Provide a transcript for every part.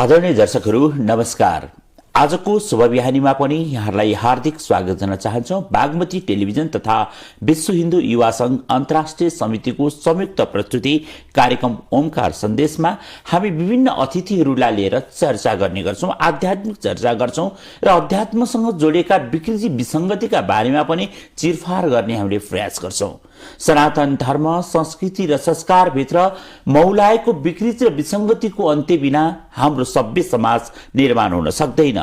आदरणीय दर्शकहरू नमस्कार। आजको शुभ बिहानीमा पनि यहाँहरूलाई हार्दिक स्वागत गर्न चाहन्छौं। बागमती टेलिभिजन तथा विश्व हिन्दू युवा संघ अन्तर्राष्ट्रिय समितिको संयुक्त प्रस्तुति कार्यक्रम ओमकार सन्देशमा हामी विभिन्न अतिथिहरूलाई लिएर चर्चा गर्ने गर्छौं, आध्यात्मिक चर्चा गर्छौं र अध्यात्मसँग जोडिएका विकृति विसंगतिका बारेमा पनि चिरफार गर्ने हामीले प्रयास गर्छौं। सनातन धर्म संस्कृति र संस्कार भित्र मौलाएको विकृति र विसंगतिको अन्त्य बिना हाम्रो सभ्य समाज निर्माण हुन सक्दैन।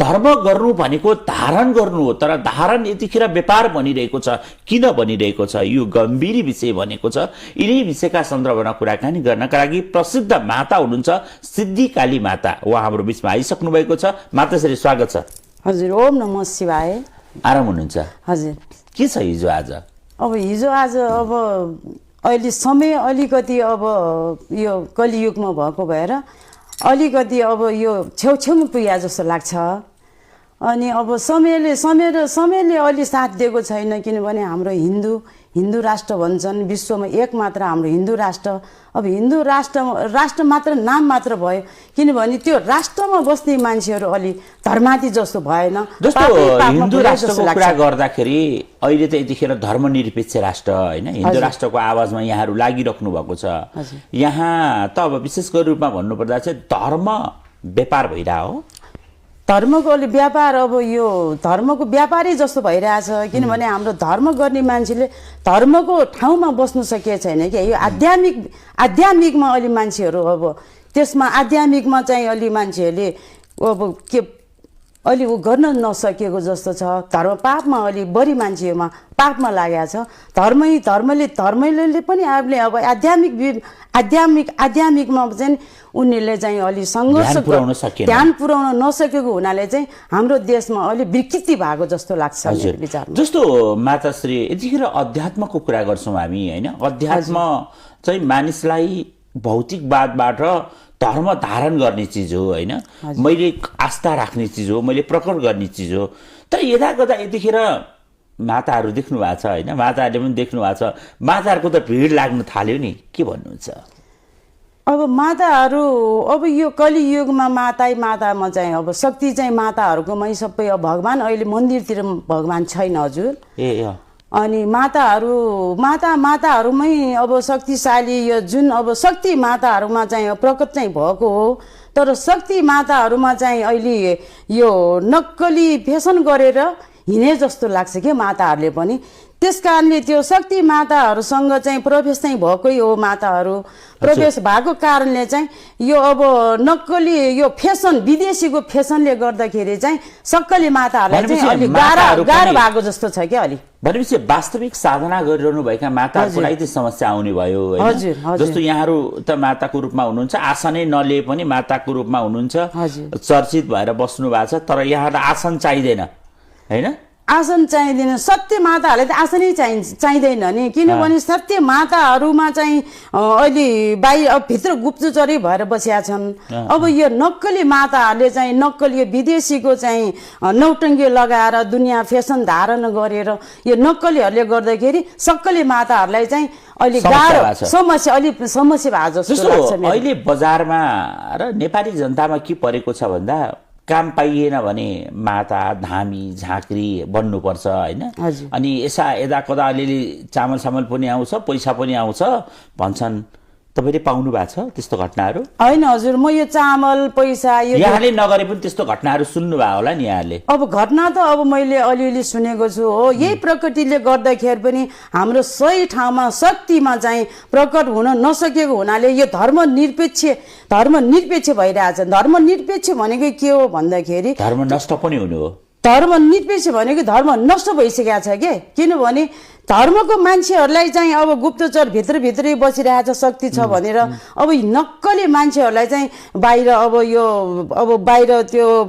धर्म गर्नु भनेको धारण गर्नु हो, तर धारण यतिखेर व्यापार बनिरहेको छ। किन बनिरहेको छ? यो गम्भीर विषय बनेको छ। यिनै विषयका सन्दर्भमा कुराकानी गर्नका लागि प्रसिद्ध माता हुनुहुन्छ सिद्धि काली माता। उहाँ हाम्रो बीचमा आइसक्नु भएको छ। माताश्री स्वागत छ। हजुर, ओम नमः शिवाय। आराम हुनुहुन्छ? हजुर। के छ हिजो आज? अब हिजो आज अहिले समय अलिकति यो कलियुगमा भएको भएर अलिकति यो छेउछेउमा पुगे जस्तो लाग्छ। अनि समयले अलि साथ दिएको छैन, किनभने हाम्रो हिन्दू राष्ट्र भन्छन्, विश्वमा एक मात्र हाम्रो हिन्दू राष्ट्र। अब हिन्दू राष्ट्र मात्र नाम मात्र भयो, किनभने त्यो राष्ट्रमा बस्ने मान्छेहरू अलि धर्माती जस्तो भएन। जस्तो हिन्दू राष्ट्रको कुरा गर्दाखेरि अहिले त यतिखेर धर्मनिरपेक्ष राष्ट्र हैन, हिन्दू राष्ट्रको आवाजमा यहाँहरू लागिराख्नु भएको छ। यहाँ त अब विशेष गरी रूपमा भन्नुपर्दा चाहिँ धर्म व्यापार भइरहेको हो। धर्मको अलि व्यापार, यो धर्मको व्यापारै जस्तो भइरहेछ, किनभने हाम्रो धर्म गर्ने मान्छेले धर्मको ठाउँमा बस्नु सकेको छैन क्या। यो आध्यात्मिकमा अलि मान्छेहरू त्यसमा आध्यात्मिकमा चाहिँ अलि मान्छेहरूले के अलि गर्न नसकेको जस्तो छ। धर्म पापमा अलि बढी मान्छेमा पापमा लागेको छ। धर्मले पनि आफूले आध्यात्मिकमा चाहिँ उनीहरूले चाहिँ अलि सङ्घर्ष ध्यान पुर्याउन नसकेको हुनाले चाहिँ हाम्रो देशमा अलि विकृति भएको जस्तो लाग्छ विचारमा। जस्तो माताश्री यतिखेर अध्यात्मको कुरा गर्छौँ हामी हैन। अध्यात्म चाहिँ मानिसलाई भौतिकवादबाट धर्म धारण गर्ने चिज हो हैन, मैले आस्था राख्ने चिज हो, मैले प्रकट गर्ने चिज हो। तर यदाकदा यतिखेर माताहरू देख्नु भएको छ हैन, माताहरूले पनि देख्नु भएको छ, माताहरूको त भिड लाग्न थाल्यो नि। के भन्नुहुन्छ? अब माताहरू यो कलियुगमा मातामा चाहिँ शक्ति चाहिँ माताहरूकोमै सबै। भगवान अहिले मन्दिरतिर भगवान छैन हजुर। अनि माताहरूमै शक्तिशाली यो जुन शक्ति माताहरूमा चाहिँ प्रकट चाहिँ भएको हो। तर शक्ति माताहरूमा चाहिँ अहिले यो नक्कली फेसन गरेर हिँडे जस्तो लाग्छ क्या माताहरूले पनि। त्यस कारणले त्यो शक्ति माताहरूसँग चाहिँ प्रवेश चाहिँ भएकै हो। माताहरू प्रवेश भएको कारणले चाहिँ यो नक्कली यो फेसन विदेशीको फेसनले गर्दाखेरि चाहिँ सक्कली माताहरूलाई चाहिँ अलिक गाह्रो भएको जस्तो छ क्या। अलि भनेपछि वास्तविक साधना गरिरहनु भएका माताहरूको लागि चाहिँ समस्या आउने भयो हैन। जस्तो यहाँहरू त माताको रूपमा हुनुहुन्छ, आसन नै नलिए पनि माताको रूपमा हुनुहुन्छ, चर्चित भएर बस्नु भएको छ। तर यहाँलाई आसन चाहिँदैन हैन। आसन चाहिँदैन। सत्य माताहरूलाई त आसनै चाहिँदैन नि, किनभने सत्य माताहरूमा चाहिँ अहिले भित्र गुप्तचरी भएर बसिया छन्। यो नक्कली माताहरूले चाहिँ नक्कली यो विदेशीको चाहिँ नौटङ्गी लगाएर दुनियाँ फेसन धारण गरेर यो नक्कलीहरूले गर्दाखेरि सक्कली माताहरूलाई चाहिँ अलि गाह्रो समस्या भएको जस्तो लाग्छ। अहिले बजारमा र नेपाली जनतामा के परेको छ भन्दा काम पाइएन भने माता धामी झाँक्री बन्नुपर्छ हैन। अनि यदा कदा अलिअलि चामल पनि आउँछ, पैसा पनि आउँछ भन्छन्। तपाईले पाउनु भएको छ त्यस्तो घटनाहरू? हैन हजुर, म यो चामल पैसा यहाँले नगरे पनि त्यस्तो घटनाहरू सुन्नु भयो होला नि यहाँले? घटना त मैले अलिअलि सुनेको छु हो। यही प्रकृतिले गर्दाखेरि पनि हाम्रो सही ठाउँमा शक्तिमा चाहिँ प्रकट हुन नसकेको हुनाले यो धर्मनिरपेक्ष भइरहेछ। धर्मनिरपेक्ष भनेको के हो भन्दाखेरि धर्म नष्ट पनि हुनु हो। धर्मनिरपेक्ष भनेको धर्म नष्ट भइसकेको छ के। किनभने धर्मको मान्छेहरूलाई चाहिँ गुप्तचर भित्रै बसिरहेछ शक्ति छ भनेर नक्कली मान्छेहरूलाई चाहिँ बाहिर बाहिर त्यो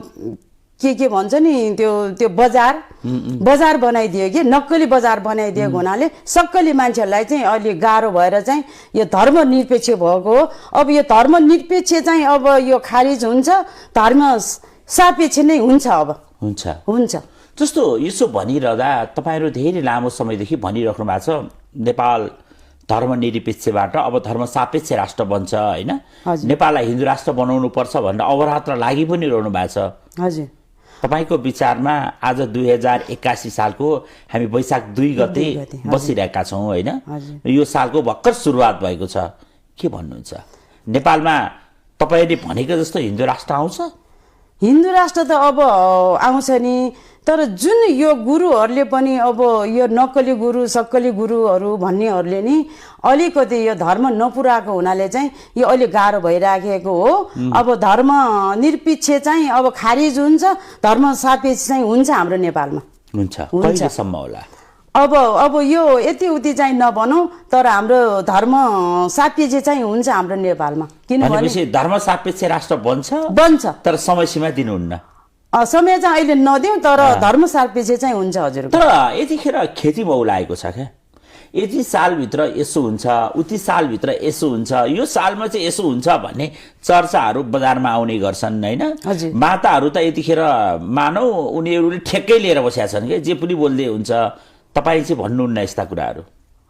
के भन्छ नि त्यो बजार बनाइदियो कि, नक्कली बजार बनाइदिएको हुनाले सक्कली मान्छेहरूलाई चाहिँ अलि गाह्रो भएर चाहिँ यो धर्मनिरपेक्ष भएको हो। यो धर्मनिरपेक्ष चाहिँ यो खारिज हुन्छ, धर्म सापेक्ष नै हुन्छ। हुन्छ जस्तो यसो भनिरहँदा तपाईहरु धेरै लामो समयदेखि भनिराख्नु भएको छ नेपाल धर्मनिरपेक्षबाट अब धर्मसापेक्ष राष्ट्र बन्छ होइन, हजुर। नेपाललाई हिन्दू राष्ट्र बनाउनु पर्छ भनेर अवरात्र लागि पनि रहनु भएको छ। हजुर। तपाईँको विचारमा आज 2081 सालको हामी वैशाख 2 गते बसिरहेका छौँ होइन, यो सालको भर्खर सुरुवात भएको छ। के भन्नुहुन्छ, नेपालमा तपाईँले भनेको जस्तो हिन्दू राष्ट्र आउँछ? हिन्दू राष्ट्र त अब आउँछ नि, तर जुन यो गुरुहरूले पनि अब यो नक्कली गुरु सक्कली गुरुहरू भन्नेहरूले नि अलिकति यो धर्म नपुराएको हुनाले चाहिँ यो अलि गाह्रो भइराखेको हो। अब धर्म निरपेक्ष चाहिँ अब खारिज हुन्छ, धर्म सापेक्ष चाहिँ हुन्छ हाम्रो नेपालमा। हुन्छ, कहिलेसम्म होला? अब यो यति उति चाहिँ नभनौँ, तर हाम्रो धर्म सापेक्ष चाहिँ हुन्छ हाम्रो नेपालमा। किनभने धर्म सापेक्ष राष्ट्र बन्छ, तर समय सीमा दिनुहुन्न। समय चाहिँ अहिले नदिउँ, तर धर्म सापेक्ष चाहिँ हुन्छ हजुर। तर यतिखेर खेती मौलाएको छ क्या, यति सालभित्र यसो हुन्छ, उति सालभित्र यसो हुन्छ, यो सालमा चाहिँ यसो हुन्छ भन्ने चर्चाहरू बजारमा आउने गर्छन् होइन। माताहरू त यतिखेर मानौ उनीहरूले ठेक्कै लिएर बसेका छन् कि जे पनि बोल्दै हुन्छ। तपाईँ चाहिँ भन्नुहुन्न यस्ता कुराहरू?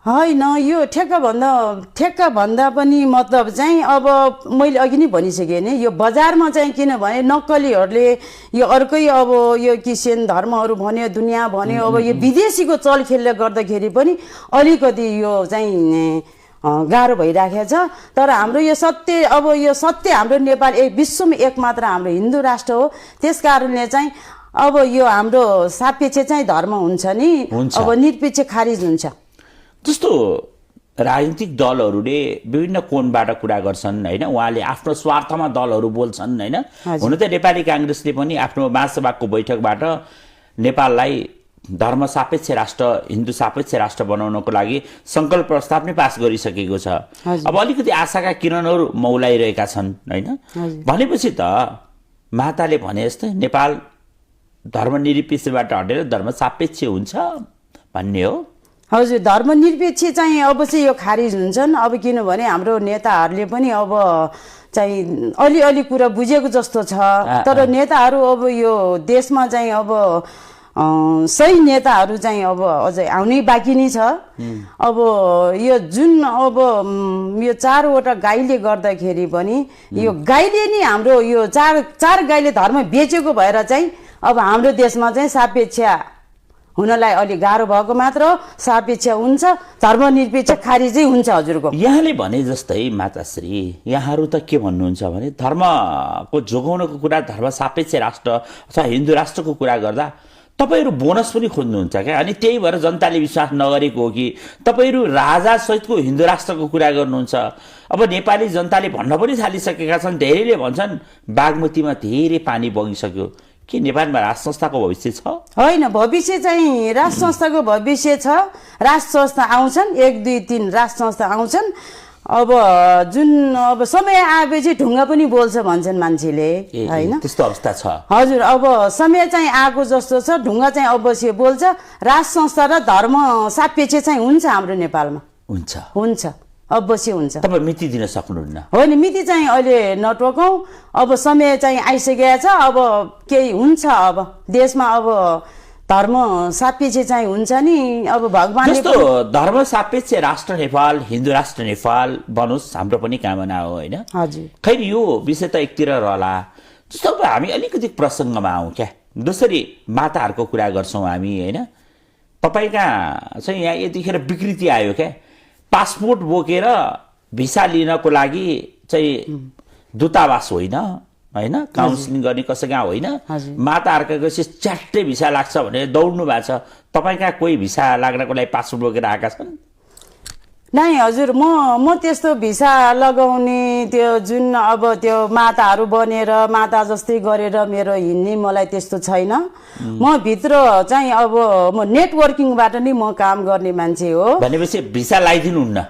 होइन, यो ठेक्का भन्दा पनि मतलब चाहिँ अब मैले अघि नै भनिसकेँ नि, यो बजारमा चाहिँ किनभने नक्कलीहरूले यो अर्कै अब यो क्रिस्चियन धर्महरू भन्यो, दुनियाँ भन्यो, अब यो विदेशीको चलखेलले गर्दाखेरि पनि अलिकति यो चाहिँ गाह्रो भइराखेको छ। तर हाम्रो यो सत्य हाम्रो नेपाल विश्वमा एकमात्र हाम्रो हिन्दू राष्ट्र हो। त्यस कारणले चाहिँ अब यो हाम्रो सापेक्ष चाहिँ धर्म हुन्छ नि, अब निरपेक्ष खारिज हुन्छ। जस्तो राजनीतिक दलहरूले विभिन्न कोणबाट कुरा गर्छन् होइन, उहाँले आफ्नो स्वार्थमा दलहरू बोल्छन् होइन। हुन त नेपाली काङ्ग्रेसले पनि आफ्नो महासभाको बैठकबाट नेपाललाई धर्म सापेक्ष राष्ट्र, हिन्दू सापेक्ष राष्ट्र बनाउनको लागि सङ्कल्प प्रस्ताव नै पास गरिसकेको छ। अब अलिकति आशाका किरणहरू मौलाइरहेका छन् होइन। भनेपछि त माताले भने जस्तै नेपाल धर्मनिरपेक्षबाट हटेर धर्म सापेक्ष हुन्छ भन्ने हो। हजुर, धर्मनिरपेक्ष चाहिँ अवश्य यो खारिज हुन्छन्। अब किनभने हाम्रो नेताहरूले पनि अब चाहिँ अलि कुरा बुझेको जस्तो छ, तर नेताहरू अब यो देशमा चाहिँ अब सही नेताहरू चाहिँ अब अझै आउनै बाँकी नै छ। अब यो जुन अब यो 4वटा गाईले गर्दाखेरि पनि यो गाईले नि हाम्रो यो चार गाईले धर्म बेचेको भएर चाहिँ अब हाम्रो देशमा चाहिँ सापेक्ष हुनलाई अलि गाह्रो भएको मात्र सापेक्ष हुन्छ, धर्मनिरपेक्ष खारिजै हुन्छ हजुरको। यहाँले भने जस्तै माताश्री, यहाँहरू त के भन्नुहुन्छ भने धर्मको जोगाउनको कुरा, धर्म सापेक्ष राष्ट्र अथवा हिन्दू राष्ट्रको कुरा गर्दा तपाईँहरू बोनस पनि खोज्नुहुन्छ क्या, अनि त्यही भएर जनताले विश्वास नगरेको हो कि तपाईँहरू राजा सहितको हिन्दू राष्ट्रको कुरा गर्नुहुन्छ। अब नेपाली जनताले भन्न पनि थालिसकेका छन्, धेरैले भन्छन् बागमतीमा धेरै पानी बगिसक्यो। के नेपालमा राज संस्थाको भविष्य छ? होइन, भविष्य चाहिँ राज संस्थाको भविष्य छ। राज संस्था आउँछन्, 1 2 3 राज संस्था आउँछन्। अब जुन अब समय आएपछि ढुङ्गा पनि बोल्छ भन्छन् मान्छेले होइन, त्यस्तो अवस्था छ हजुर। अब समय चाहिँ आएको जस्तो छ, ढुङ्गा चाहिँ अवश्य बोल्छ। राज संस्था र धर्म सापेक्ष चाहिँ हुन्छ हाम्रो नेपालमा, हुन्छ अवश्य हुन्छ। तपाईँ मिति दिन सक्नुहुन्न? होइन, मिति चाहिँ अहिले नटोकौँ, अब समय चाहिँ आइसकेको छ। अब केही हुन्छ, अब देशमा अब धर्म सापेक्ष चाहिँ हुन्छ नि। अब भगवान जस्तो धर्म सापेक्ष राष्ट्र नेपाल, हिन्दू राष्ट्र नेपाल बनोस् हाम्रो पनि कामना हो होइन। हजुर, खैर यो विषय त एकतिर रहला। जस्तो अब हामी अलिकति प्रसङ्गमा आउँ क्या, दोस्री माताहरूको कुरा गर्छौँ हामी होइन। तपाईँ कहाँ चाहिँ यहाँ यतिखेर विकृति आयो क्या, पासपोर्ट बोकेर भिसा लिनको लागि चाहिँ दूतावास होइन, काउन्सिलिङ गर्ने कसै कहाँ होइन, माताहरूको च्याट्टै भिसा लाग्छ भनेर दौड्नु भएको छ। तपाईँ कहाँ कोही भिसा लाग्नको लागि पासपोर्ट बोकेर आएका छन्? नै हजुर, म त्यस्तो भिसा लगाउने त्यो जुन अब त्यो माताहरू बनेर माता जस्तै गरेर मेरो हिँड्ने मलाई त्यस्तो छैन। म भित्र चाहिँ अब म नेटवर्किङबाट नै म काम गर्ने मान्छे हो। भनेपछि भिसा लगाइदिनुहुन्न?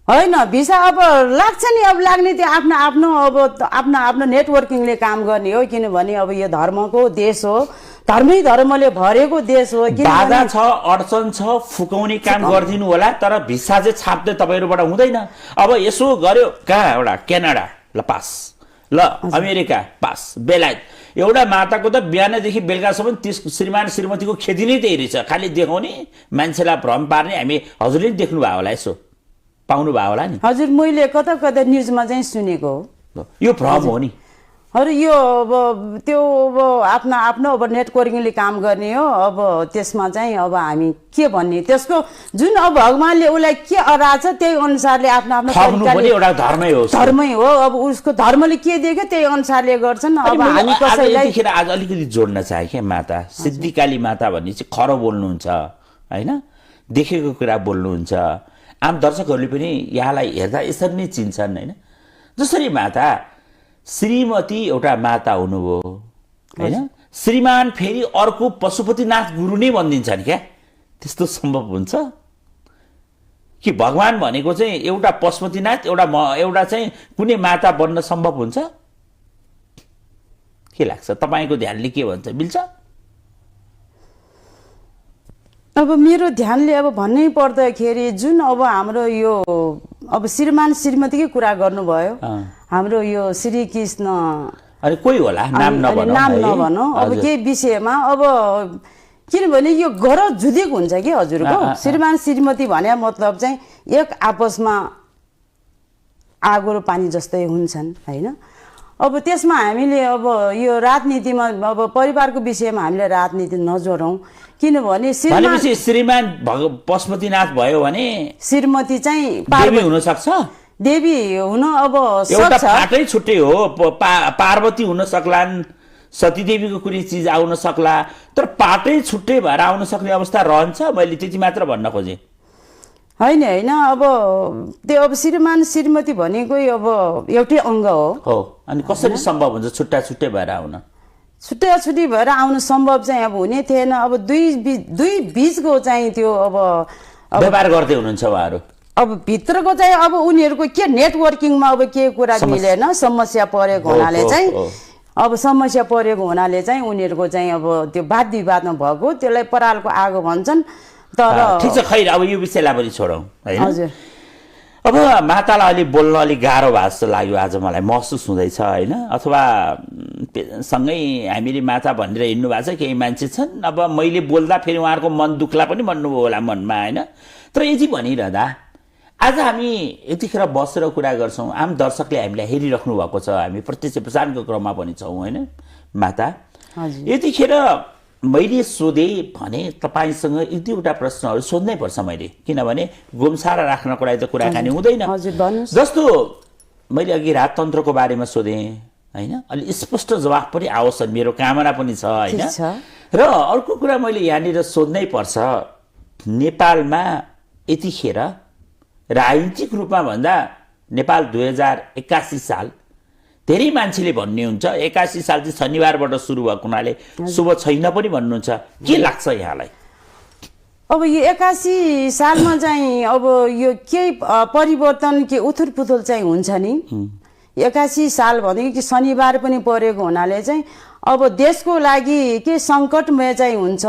होइन, भिसा अब लाग्छ नि, अब लाग्ने त्यो आफ्नो नेटवर्किङले काम गर्ने हो। किनभने अब यो धर्मको देश हो, धर्मले भरेको देश हो। बाधा छ, अडचन छ, फुकाउने काम गरिदिनु होला, तर भिसा चाहिँ छाप्दै तपाईँहरूबाट हुँदैन। अब यसो गर्यो कहाँ, एउटा क्यानाडा ल पास, ल अमेरिका पास, बेलायत। एउटा माताको त बिहानदेखि बेलुकासम्म श्रीमान श्रीमतीको खेती नै त्यही रहेछ, खालि देखाउने, मान्छेलाई भ्रम पार्ने। हामी हजुरले देख्नु भयो होला यसो पाउनु भयो होला नि। हजुर मैले कता कता न्युजमा चाहिँ सुनेको हो। यो भ्रम हो नि। अरू यो अब त्यो अब आफ्नो आफ्नो अब नेटवर्किङले काम गर्ने हो। अब त्यसमा चाहिँ अब हामी के भन्ने, त्यसको जुन अब भगवानले उसलाई के अराछ त्यही अनुसारले आफ्नो आफ्नो पनि एउटा धर्मै हो। धर्मै हो। अब उसको धर्मले के दिएको त्यही अनुसारले गर्छन्। अब हामी कसैलाई यतिखेर आज अलिकति जोड्न चाहे के माता सिद्धिकाली माता भन्ने चाहिँ खरो बोल्नुहुन्छ हैन, देखेको कुरा बोल्नुहुन्छ। आम दर्शकहरूले पनि यहाँलाई हेर्दा यसरी नै चिन्छन् हैन। जसरी माता श्रीमती एउटा माता हुनुभयो हैन, श्रीमान फेरि अर्को पशुपतिनाथ गुरु नै भनिदिन्छन् क्या, त्यस्तो सम्भव हुन्छ कि? भगवान भनेको चाहिँ एउटा पशुपतिनाथ एउटा चाहिँ कुनै माता बन्न सम्भव हुन्छ? के लाग्छ तपाईको ध्यानले के भन्छ, मिल्छ? अब मेरो ध्यानले अब भन्नै पर्दाखेरि जुन अब हाम्रो यो अब श्रीमान श्रीमतीकै कुरा गर्नुभयो, हाम्रो यो श्री कृष्ण अरे कोही होला नाम नभनौँ अब केही विषयमा। अब किनभने यो घर जुदेको हुन्छ कि हजुरको श्रीमान श्रीमती भने मतलब चाहिँ एक आपसमा आगो र पानी जस्तै हुन्छन् हैन। अब त्यसमा हामीले अब यो राजनीतिमा अब परिवारको विषयमा हामीले राजनीति नजोडौँ, किनभने श्रीमान पशुपतिनाथ भयो भने श्रीमती चाहिँ देवी हुन सक्छ। देवी हुन अब एउटा फाटै छुट्टै हो। पार्वती हुन सक्लान्, सतीदेवीको कुनै चिज आउन सक्ला, तर पाटै छुट्टै भएर आउन सक्ने अवस्था रहन्छ। मैले त्यति मात्र भन्न खोजेँ। होइन होइन, अब त्यो अब श्रीमान श्रीमती भनेकै अब एउटै अङ्ग हो। अनि कसरी सम्भव हुन्छ छुट्टा छुट्टै भएर आउन? छुट्टा छुट्टी भएर आउनु सम्भव चाहिँ अब हुने थिएन। अब दुई बीचको चाहिँ त्यो अब व्यापार गर्दै हुनुहुन्छ उहाँहरू। अब भित्रको चाहिँ अब उनीहरूको के नेटवर्किङमा अब के कुरा मिलेन, समस्या परेको हुनाले चाहिँ अब समस्या परेको हुनाले चाहिँ उनीहरूको चाहिँ अब त्यो वाद विवादमा भएको, त्यसलाई परालको आगो भन्छन्। तर ठिक छ, खै अब यो विषयलाई पनि छोडौँ हैन। हजुर, अब मातालाई अलि बोल्न अलि गाह्रो भएको जस्तो लाग्यो आज, मलाई महसुस हुँदैछ हैन। अथवा सँगै हामीले माता भनेर हिँड्नु भएको छ केही मान्छे छन्। अब मैले बोल्दा फेरि उहाँहरूको मन दुख्ला पनि भन्नुभयो होला मनमा हैन। तर यति भनिरहँदा आज हामी यतिखेर बसेर कुरा गर्छौँ, आम दर्शकले हामीलाई हेरिराख्नु भएको छ, हामी प्रत्यक्ष प्रसारणको क्रममा पनि छौँ हैन। माता यतिखेर मैले सोधेँ भने तपाईँसँग एक दुईवटा प्रश्नहरू सोध्नै पर्छ मैले, किनभने गोमसारा राख्नको लागि त कुराकानी हुँदैन। जस्तो मैले अघि राजतन्त्रको बारेमा सोधेँ हैन, अलि स्पष्ट जवाफ पनि आओस् मेरो कामना पनि छ हैन। र अर्को कुरा मैले यहाँनिर सोध्नै पर्छ, नेपालमा यतिखेर राजनीतिक रूपमा भन्दा नेपाल 2081 साल धेरै मान्छेले भन्ने हुन्छ 81 साल चाहिँ शनिबारबाट सुरु भएको हुनाले शुभ छैन पनि भन्नुहुन्छ। के लाग्छ यहाँलाई? अब यो 81 सालमा चाहिँ अब यो केही परिवर्तन के उथुलपुथुल चाहिँ हुन्छ नि। 81 साल भनेको कि शनिबार पनि परेको हुनाले चाहिँ अब देशको लागि के सङ्कटमय चाहिँ हुन्छ।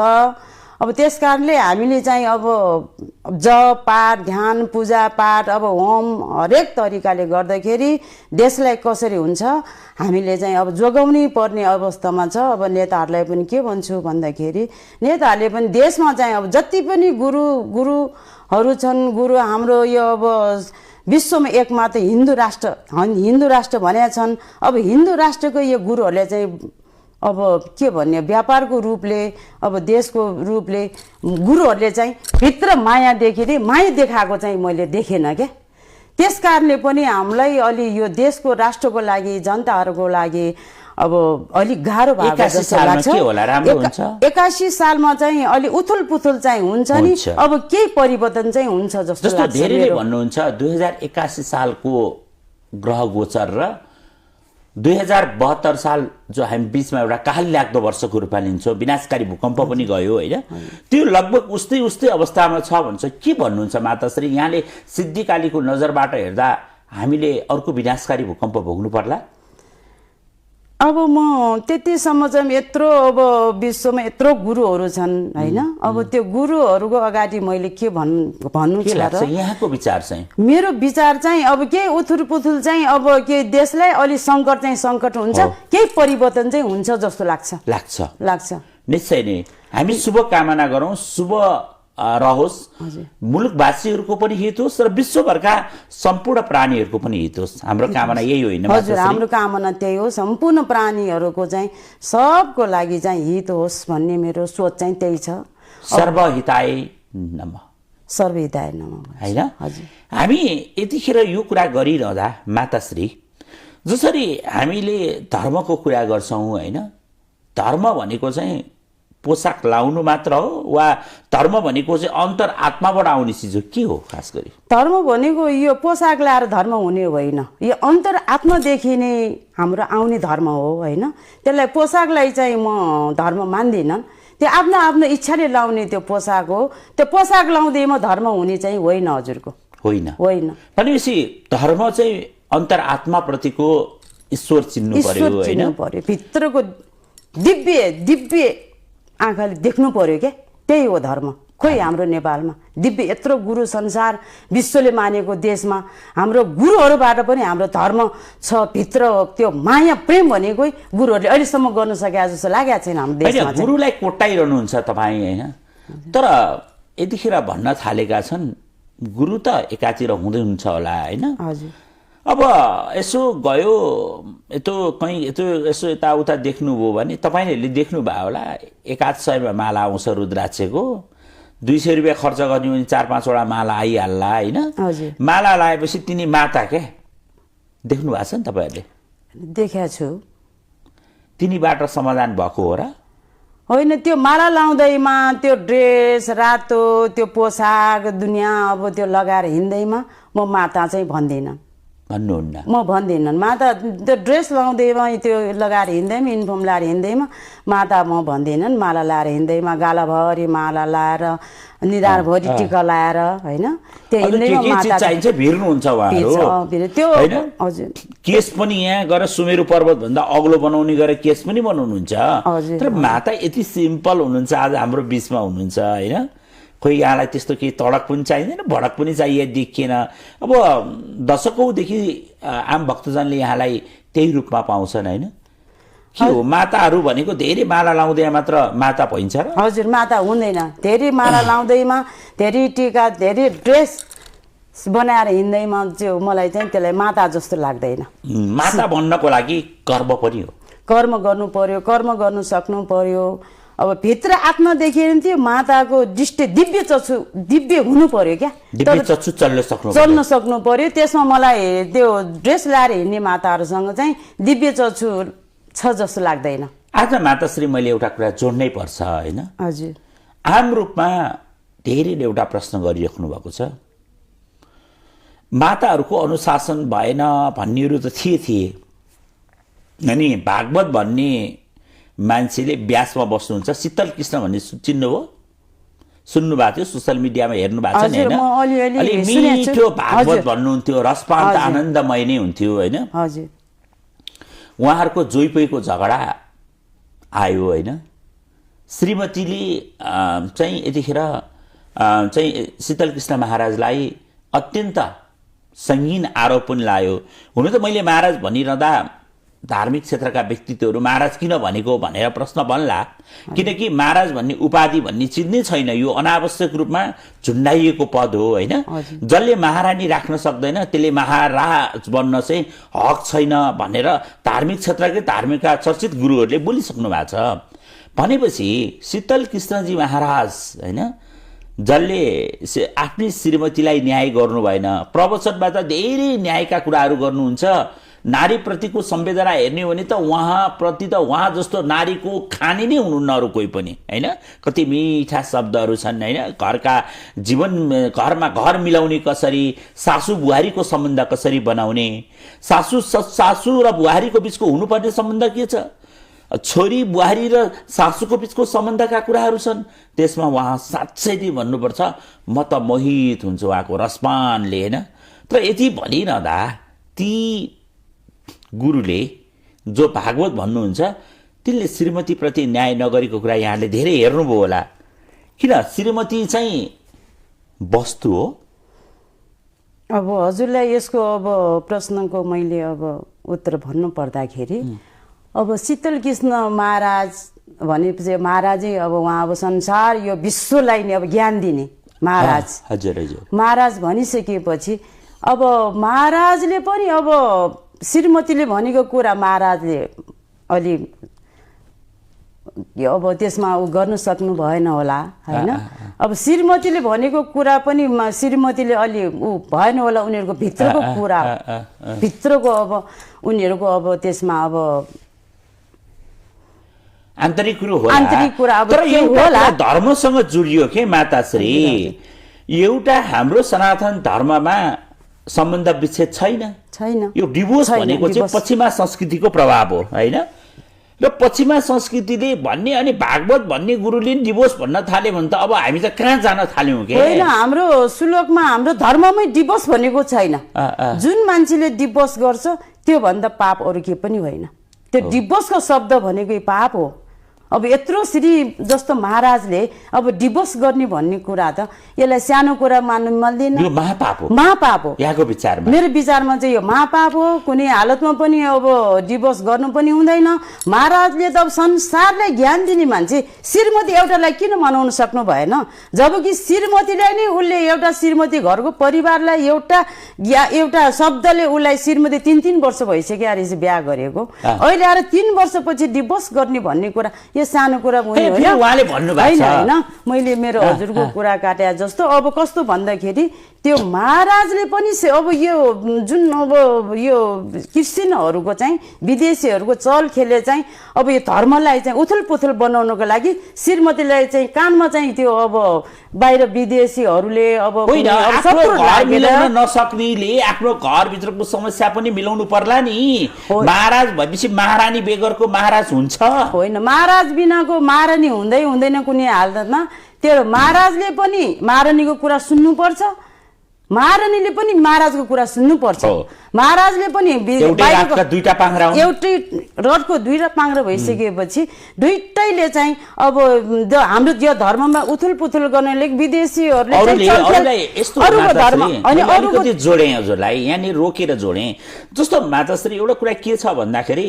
अब त्यस कारणले हामीले चाहिँ अब जप पाठ ध्यान पूजा पाठ अब होम हरेक तरिकाले गर्दाखेरि देशलाई कसरी हुन्छ हामीले चाहिँ अब जोगाउनै पर्ने अवस्थामा छ। अब नेताहरूलाई पनि के भन्छु भन्दाखेरि नेताहरूले पनि देशमा चाहिँ अब जति पनि गुरुहरू छन्, गुरु हाम्रो यो अब विश्वमा एकमात्र हिन्दू राष्ट्र भनेका छन्। अब हिन्दू राष्ट्रको यो गुरुहरूले चाहिँ अब के भन्ने व्यापारको रूपले अब देशको रूपले गुरुहरूले चाहिँ भित्र माया देखाएको चाहिँ मैले देखेन क्या। त्यस कारणले पनि हामीलाई अलि यो देशको राष्ट्रको लागि जनताहरूको लागि अब अलिक गाह्रो भएको जस्तो लाग्छ। 81 सालमा चाहिँ अलि उथुल पुथुल चाहिँ हुन्छ नि, अब केही परिवर्तन चाहिँ हुन्छ जस्तो लाग्छ। धेरैले भन्नुहुन्छ 2081 सालको ग्रह गोचर र 2072 साल जो हामी बीचमा एउटा काल लाग्दो वर्षको रूपमा लिन्छौँ, विनाशकारी भूकम्प पनि गयो होइन, त्यो लगभग उस्तै अवस्थामा छ भन्छ। के भन्नुहुन्छ माताश्री, यहाँले सिद्धिकालीको नजरबाट हेर्दा हामीले अर्को विनाशकारी भूकम्प भोग्नु पर्ला? अब म त्यतिसम्म चाहिँ यत्रो अब विश्वमा यत्रो गुरुहरू छन् होइन, अब त्यो गुरुहरूको अगाडि मैले के भन्नु छ र यहाँको विचार चाहिँ? मेरो विचार चाहिँ अब केही उथुलपुथुल चाहिँ अब के देशलाई अलि सङ्कट हुन्छ, केही परिवर्तन चाहिँ हुन्छ जस्तो लाग्छ। निश्चय नै हामी शुभ कामना गरौँ, शुभ रहोस्, मुलुकवासीहरूको पनि हित होस् र विश्वभरका सम्पूर्ण प्राणीहरूको पनि हित होस्। हाम्रो कामना यही होइन? हजुर, हाम्रो कामना त्यही हो। सम्पूर्ण प्राणीहरूको चाहिँ सबको लागि चाहिँ हित होस् भन्ने मेरो सोच चाहिँ त्यही छ। सर्वहिताय नमः, सर्वहिताय नमः होइन? हजुर, हामी यतिखेर यो कुरा गरिरहँदा माताश्री, जसरी हामीले धर्मको कुरा गर्छौँ होइन, धर्म भनेको चाहिँ पोसाक लाउनु मात्र हो वा धर्म भनेको चाहिँ अन्तर आत्माबाट आउने चिज हो? के हो खास गरी धर्म भनेको? यो पोसाक लाएर धर्म हुने होइन, यो अन्तर आत्मादेखि नै हाम्रो आउने धर्म हो होइन। त्यसलाई पोसाकलाई चाहिँ म धर्म मान्दिनँ। त्यो आफ्नो आफ्नो इच्छाले लाउने त्यो पोसाक हो। त्यो पोसाक लाउँदैमा धर्म हुने चाहिँ होइन हजुरको, होइन? होइन। भनेपछि धर्म चाहिँ अन्तर आत्माप्रतिको ईश्वर चिन्नु पर्यो होइन? पर्यो, भित्रको दिव्य दिव्य आँखाले देख्नु पर्यो क्या, त्यही हो धर्म। खोइ हाम्रो नेपालमा दिव्य यत्रो गुरु संसार विश्वले मानेको देशमा हाम्रो गुरुहरूबाट पनि हाम्रो धर्म छ भित्र। त्यो माया प्रेम भनेको गुरुहरूले अहिलेसम्म गर्न सके जस्तो लागेको छैन हाम्रो देशमा। गुरुलाई कोट्टाइरहनुहुन्छ तपाईँ होइन, तर यतिखेर भन्न थालेका छन् गुरु त एकातिर हुँदै हुन्छ होला होइन? हजुर। अब यसो गयो यतो कहीँ यसो यताउता देख्नुभयो भने तपाईँहरूले देख्नुभयो होला, 100 माला आउँछ रुद्राक्षको, 200 रुपियाँ खर्च गर्ने भने 4-5 वटा माला आइहाल्ला होइन? माला लगाएपछि तिनी माता क्या, देख्नु भएको छ नि तपाईँहरूले? देखेको छु। तिनीबाट समाधान भएको हो र? होइन, त्यो माला लाउँदैमा त्यो ड्रेस रातो त्यो पोसाक दुनियाँ अब त्यो लगाएर हिँड्दैमा म माता चाहिँ भन्दिनँ, भन्नुहुन्न? म भन्दिनँ। माता त्यो ड्रेस लाउँदैमा त्यो लगाएर हिँड्दैमा युनिफर्म लाएर हिँड्दैमा माता म भन्दिनँ। माला लाएर हिँड्दैमा गालाभरि माला लाएर निधारभरि टिका लाएर होइन, त्यो हिँड्दैमा माता चाहिन्छ भिर्नुहुन्छ उहाँहरू त्यो। हजुर, केस पनि यहाँ गएर सुमेरु पर्वतभन्दा अग्लो बनाउने गरेर केस पनि बनाउनुहुन्छ। तर माता यति सिम्पल हुनुहुन्छ, आज हाम्रो बिचमा हुनुहुन्छ होइन? खोइ यहाँलाई त्यस्तो केही तडक पनि चाहिँदैन, भडक पनि चाहिए देखिएन। अब दशकौँदेखि आम भक्तजनले यहाँलाई त्यही रूपमा पाउँछन् होइन? के हो माताहरू भनेको धेरै माला लाउँदै मात्र माता भइन्छ र? हजुर, माता हुँदैन। धेरै माला लाउँदैमा धेरै टिका धेरै ड्रेस बनाएर हिँड्दैमा चाहिँ मलाई चाहिँ त्यसलाई माता जस्तो लाग्दैन। माता बन्नको लागि कर्म पनि हो, कर्म गर्नु पर्यो, कर्म गर्नु सक्नु पर्यो। अब भित्र आत्मादेखि त्यो माताको दृष्टि दिव्य चक्षु दिव्य हुनु पर्यो क्या, दिव्य चक्षु चल्न सक्नु पर्यो। त्यसमा मलाई त्यो ड्रेस लाएर हिँड्ने माताहरूसँग चाहिँ दिव्य चक्षु छ जस्तो लाग्दैन। आज माताश्री मैले एउटा कुरा जोड्नै पर्छ होइन? हजुर। आम रूपमा धेरैले एउटा प्रश्न गरिराख्नु भएको छ, माताहरूको अनुशासन भएन भन्नेहरू त थिए अनि भागवत भन्ने मान्छेले व्यासमा बस्नुहुन्छ, शीतल कृष्ण भन्ने चिन्नुभयो? सुन्नु भएको थियो, सोसियल मिडियामा हेर्नु भएको छ नि होइन? अलि मिठो भागवत भन्नुहुन्थ्यो, रसपान्त आनन्दमय नै हुन्थ्यो होइन? हजुर। उहाँहरूको जोइपोइको झगडा आयो होइन? श्रीमतीले चाहिँ यतिखेर चाहिँ शीतल कृष्ण महाराजलाई अत्यन्त सङ्गीन आरोप पनि लायो। हुन त मैले महाराज भनिरहँदा धार्मिक क्षेत्रका व्यक्तित्वहरू महाराज किन भनेको भनेर प्रश्न बन्ला, किनकि महाराज भन्ने उपाधि भन्ने चिज नै छैन, यो अनावश्यक रूपमा झुन्डाइएको पद हो होइन? जसले महारानी राख्न सक्दैन त्यसले महाराज बन्न चाहिँ हक छैन भनेर धार्मिक क्षेत्रकै धार्मिक चर्चित गुरुहरूले बोलिसक्नु भएको छ। भनेपछि शीतल कृष्णजी महाराज होइन, जसले आफ्नै श्रीमतीलाई न्याय गर्नु भएन, प्रवचनमा त धेरै न्यायका कुराहरू गर्नुहुन्छ, नारीप्रतिको संवेदना हेर्ने हो भने त उहाँप्रति त उहाँ जस्तो नारीको खानी नै हुनुहुन्न अरू कोही पनि होइन? कति मिठा शब्दहरू छन् होइन? घरका जीवन घरमा घर मिलाउने कसरी, सासू बुहारीको सम्बन्ध कसरी बनाउने, सासू र बुहारीको बिचको हुनुपर्ने सम्बन्ध के छ, छोरी बुहारी र सासूको बिचको सम्बन्धका कुराहरू छन्, त्यसमा उहाँ साँच्चै नै भन्नुपर्छ म त मोहित हुन्छु उहाँको रसपानले होइन? तर यति भनिरहँदा ती गुरुले जो भागवत भन्नुहुन्छ तिनले श्रीमतीप्रति न्याय नगरेको कुरा यहाँले धेरै हेर्नुभयो होला। किन? श्रीमती चाहिँ वस्तु हो। अब हजुरलाई यसको अब प्रश्नको मैले अब उत्तर भन्नु पर्दाखेरि अब शीतल कृष्ण महाराज भनेपछि महाराजै अब उहाँ अब संसार यो विश्वलाई नै अब ज्ञान दिने महाराज। हजुर हजुर। महाराज भनिसकेपछि अब महाराजले पनि अब श्रीमतीले भनेको कुरा महाराजले अलि अब त्यसमा ऊ गर्न सक्नु भएन होला हैन। अब श्रीमतीले भनेको कुरा पनि श्रीमतीले अलि ऊ भएन होला, उनीहरूको भित्रको कुरा भित्रको अब उनीहरूको अब त्यसमा अब आन्तरिक कुरो होला, आन्तरिक कुरा अब तर के एउटा होला धर्मसँग जुडियो के माताश्री, एउटा हाम्रो सनातन धर्ममा सम्बन्ध विच्छेद छैन। यो डिभोर्स भनेको चाहिँ पश्चिमा संस्कृतिको प्रभाव हो हैन। र पश्चिमा संस्कृतिले भन्ने अनि भागवत भन्ने गुरुले डिभोर्स भन्न थाल्यो भने त अब हामी त कहाँ जान थाल्यौं के? होइन, हाम्रो श्लोकमा हाम्रो धर्ममै डिभोर्स भनेको छैन। जुन मान्छेले डिभोर्स गर्छ त्यो भन्दा पाप अरू के पनि होइन। त्यो डिभोर्सको शब्द भनेकै पाप हो। अब यत्रो श्री जस्तो महाराजले अब डिभोर्स गर्ने भन्ने कुरा त यसलाई सानो कुरा मान्नु मिल्दैन। यो महापाप हो। महापाप हो यहाँको विचारमा? मेरो विचारमा चाहिँ यो महापाप हो। कुनै हालतमा पनि अब डिभोर्स गर्नु पनि हुँदैन। महाराजले त अब संसारलाई ज्ञान दिने मान्छे श्रीमती एउटालाई किन मनाउन सक्नु भएन? जबकि श्रीमतीलाई नै उसले एउटा श्रीमती घरको परिवारलाई एउटा शब्दले उसलाई श्रीमती 3 वर्ष भइसक्यो अरे बिहा गरेको। अहिले आएर 3 वर्षपछि डिभोर्स गर्ने भन्ने कुरा यो सानो कुरा होइन होइन। मैले मेरो हजुरको कुरा काटे जस्तो अब कस्तो भन्दाखेरि त्यो महाराजले पनि अब यो जुन अब यो क्रिस्चियनहरूको चाहिँ विदेशीहरूको चल खेले चाहिँ अब यो धर्मलाई चाहिँ उथल पुथल बनाउनको लागि श्रीमतीलाई चाहिँ कानमा चाहिँ त्यो अब बाहिर विदेशीहरूले अब मिलाउन नसक्नेले आफ्नो घरभित्रको समस्या पनि मिलाउनु पर्ला नि। महाराज भएपछि महारानी बेगरको महाराज हुन्छ होइन? महाराज बिनाको महारानी हुँदैन कुनै हालतमा। त्यो महाराजले पनि महारानीको कुरा सुन्नुपर्छ, महारानीले पनि महाराजको कुरा सुन्नुपर्छ। महाराजले पनि एउटै रडको दुईटा पाङ्ग्रा भइसकेपछि दुईटैले चाहिँ अब हाम्रो यो धर्ममा उथुल पुथुल गर्नेले विदेशीहरूले जोडे हजुरलाई यहाँनिर रोकेर जोडे। जस्तो माताश्री एउटा कुरा के छ भन्दाखेरि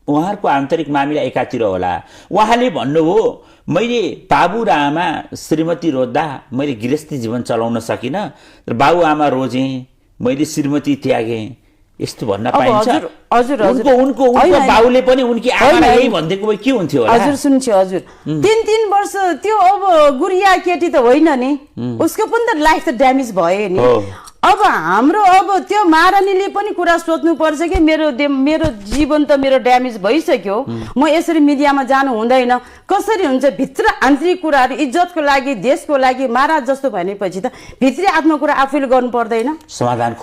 उहाँहरूको आन्तरिक मामिला एकातिर होला। उहाँले भन्नुभयो मैले बाबु र आमा श्रीमती रोज्दा मैले गृहस्थी जीवन चलाउन सकिनँ र बाबु आमा रोजेँ, मैले श्रीमती त्यागेँ, यस्तो भन्न पाइन्छ? उनको बाबुले पनि उनकी आमालाई यही भन्दिएको भए के हुन्थ्यो होला? हजुर सुन्छु हजुर। 3 वर्ष त्यो अब गुरिया केटी त होइन नि, उसको पनि त लाइफ त ड्यामेज भयो नि। अब हाम्रो अब त्यो महारानीले पनि कुरा सोच्नु पर्छ कि मेरो जीवन त मेरो ड्यामेज भइसक्यो, म यसरी मिडियामा जानु हुँदैन। कसरी हुन्छ? भित्र आन्तरिक कुराहरू इज्जतको लागि देशको लागि महाराज जस्तो भनेपछि त भित्री आफ्नो कुरा आफैले गर्नु पर्दैन? समाधान